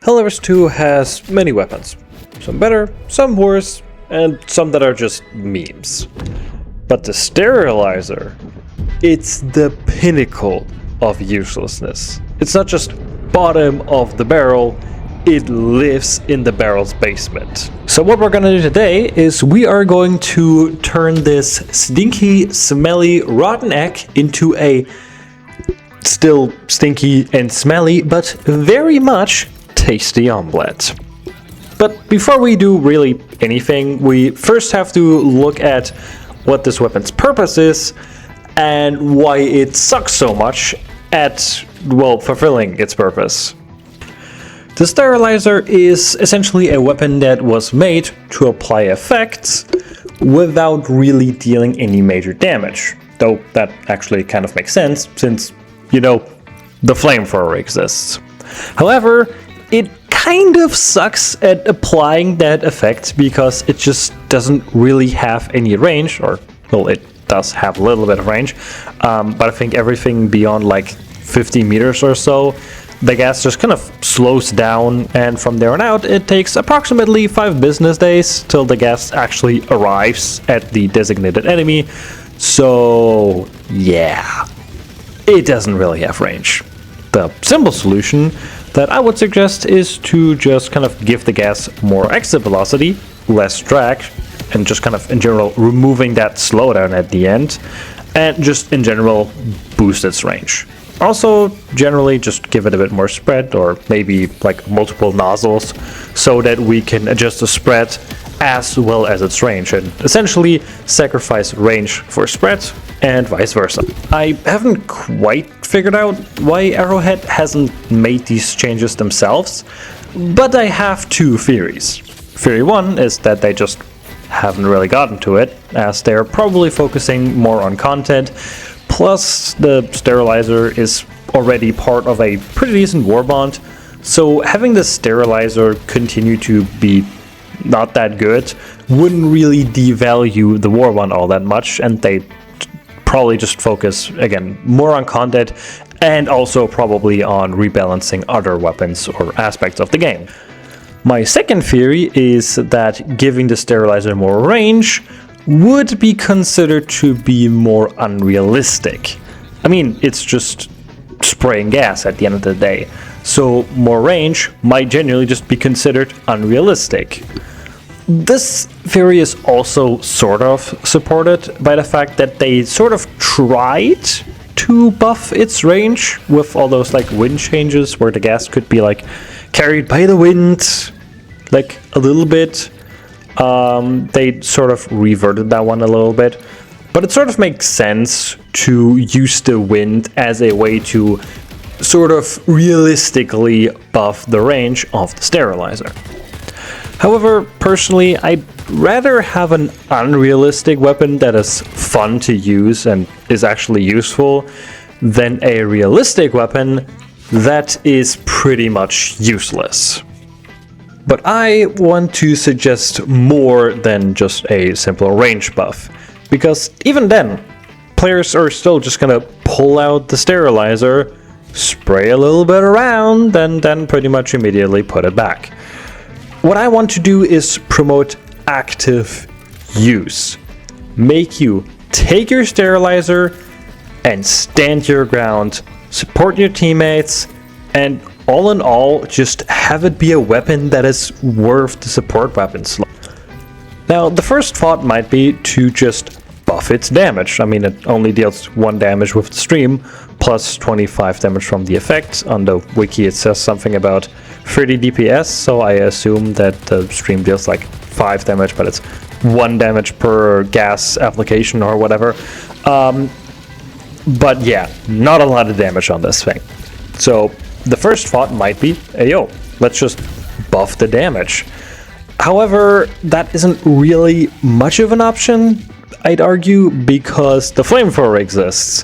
Helldivers 2 has many weapons. Some better, some worse, and some that are just memes. But the Sterilizer, it's the pinnacle of uselessness. It's not just bottom of the barrel, it lives in the barrel's basement. So what we're gonna do today is we are going to turn this stinky, smelly, rotten egg into a still stinky and smelly, but very much tasty omelette. But before we do really anything, we first have to look at what this weapon's purpose is and why it sucks so much at, well, fulfilling its purpose. The Sterilizer is essentially a weapon that was made to apply effects without really dealing any major damage. Though that actually kind of makes sense since, you know, the flamethrower exists. However, it kind of sucks at applying that effect because it just doesn't really have any range, or, well, it does have a little bit of range, but I think everything beyond like 50 meters or so, the gas just kind of slows down, and from there on out it takes approximately 5 business days till the gas actually arrives at the designated enemy. So yeah, it doesn't really have range. The simple solution that I would suggest is to just kind of give the gas more exit velocity, less drag, and just kind of in general removing that slowdown at the end, and just in general boost its range. Also, generally just give it a bit more spread, or maybe like multiple nozzles, so that we can adjust the spread as well as its range, and essentially sacrifice range for spread and vice versa. I haven't quite figured out why Arrowhead hasn't made these changes themselves, but I have 2 theories. Theory 1 is that they just haven't really gotten to it, as they're probably focusing more on content. Plus, the Sterilizer is already part of a pretty decent warbond, so having the Sterilizer continue to be not that good wouldn't really devalue the warbond all that much, and they probably just focus, again, more on content and also probably on rebalancing other weapons or aspects of the game. My second theory is that giving the Sterilizer more range would be considered to be more unrealistic. I mean, it's just spraying gas at the end of the day, so more range might genuinely just be considered unrealistic. This theory is also sort of supported by the fact that they sort of tried to buff its range with all those like wind changes where the gas could be like carried by the wind like a little bit. They sort of reverted that one a little bit, but it sort of makes sense to use the wind as a way to sort of realistically buff the range of the Sterilizer. However, personally, I'd rather have an unrealistic weapon that is fun to use and is actually useful than a realistic weapon that is pretty much useless. But I want to suggest more than just a simple range buff, because even then, players are still just gonna pull out the Sterilizer, spray a little bit around, and then pretty much immediately put it back. What I want to do is promote active use. Make you take your Sterilizer and stand your ground, support your teammates, and all in all, just have it be a weapon that is worth the support weapon slot. Now, the first thought might be to just buff its damage. I mean, it only deals 1 damage with the stream, plus 25 damage from the effect. On the wiki it says something about 30 DPS, so I assume that the stream deals like 5 damage, but it's 1 damage per gas application or whatever. But yeah, not a lot of damage on this thing. So the first thought might be, hey yo, let's just buff the damage. However, that isn't really much of an option, I'd argue, because the flamethrower exists,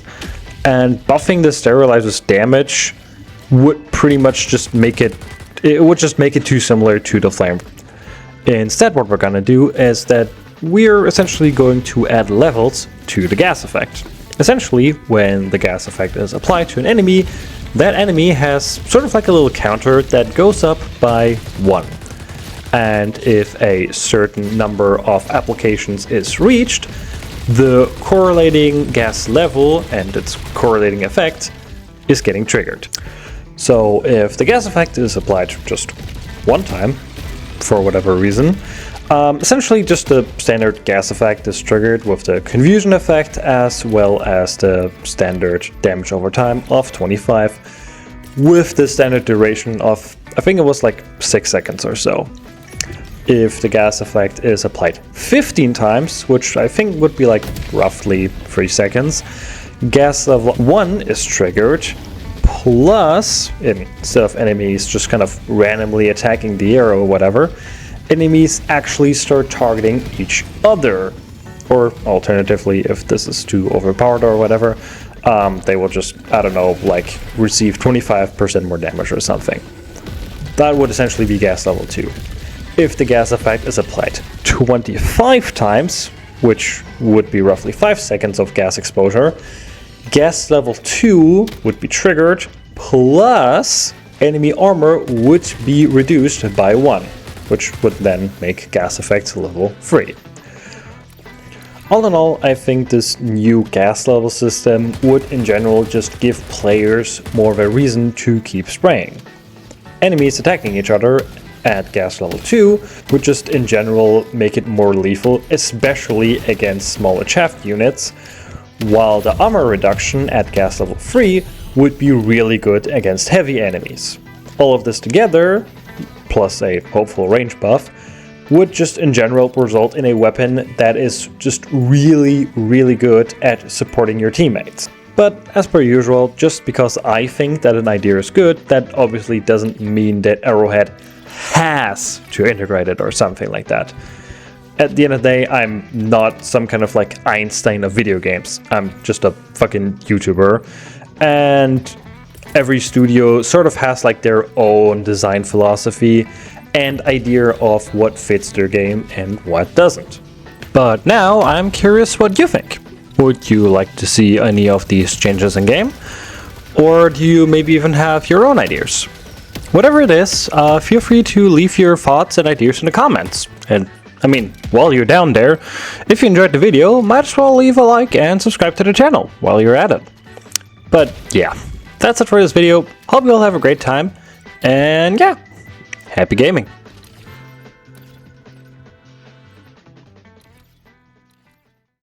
and buffing the Sterilizer's damage would pretty much just make it would just make it too similar to the flame. Instead, what we're gonna do is that we're essentially going to add levels to the gas effect. Essentially, when the gas effect is applied to an enemy, that enemy has sort of like a little counter that goes up by 1. And if a certain number of applications is reached, the correlating gas level and its correlating effect is getting triggered. So if the gas effect is applied just one time, for whatever reason, essentially just the standard gas effect is triggered with the confusion effect as well as the standard damage over time of 25 with the standard duration of, I think it was like 6 seconds or so. If the gas effect is applied 15 times, which I think would be like roughly 3 seconds, gas level 1 is triggered, plus, instead of enemies just kind of randomly attacking the arrow or whatever, enemies actually start targeting each other. Or alternatively, if this is too overpowered or whatever, they will just, I don't know, like receive 25% more damage or something. That would essentially be gas level 2. If the gas effect is applied 25 times, which would be roughly 5 seconds of gas exposure, gas level 2 would be triggered, plus enemy armor would be reduced by 1, which would then make gas effect level 3. All in all, I think this new gas level system would in general just give players more of a reason to keep spraying. Enemies attacking each other at gas level 2 would just in general make it more lethal, especially against smaller chaff units, while the armor reduction at gas level 3 would be really good against heavy enemies. All of this together, plus a hopeful range buff, would just in general result in a weapon that is just really, really good at supporting your teammates. But as per usual, just because I think that an idea is good, that obviously doesn't mean that Arrowhead has to integrate it or something like that. At the end of the day, I'm not some kind of like Einstein of video games. I'm just a fucking YouTuber, and every studio sort of has like their own design philosophy and idea of what fits their game and what doesn't. But now I'm curious what you think. Would you like to see any of these changes in game? Or do you maybe even have your own ideas? Whatever it is, feel free to leave your thoughts and ideas in the comments. And I mean, while you're down there, if you enjoyed the video, might as well leave a like and subscribe to the channel while you're at it. But yeah, that's it for this video. Hope you all have a great time, and yeah, happy gaming.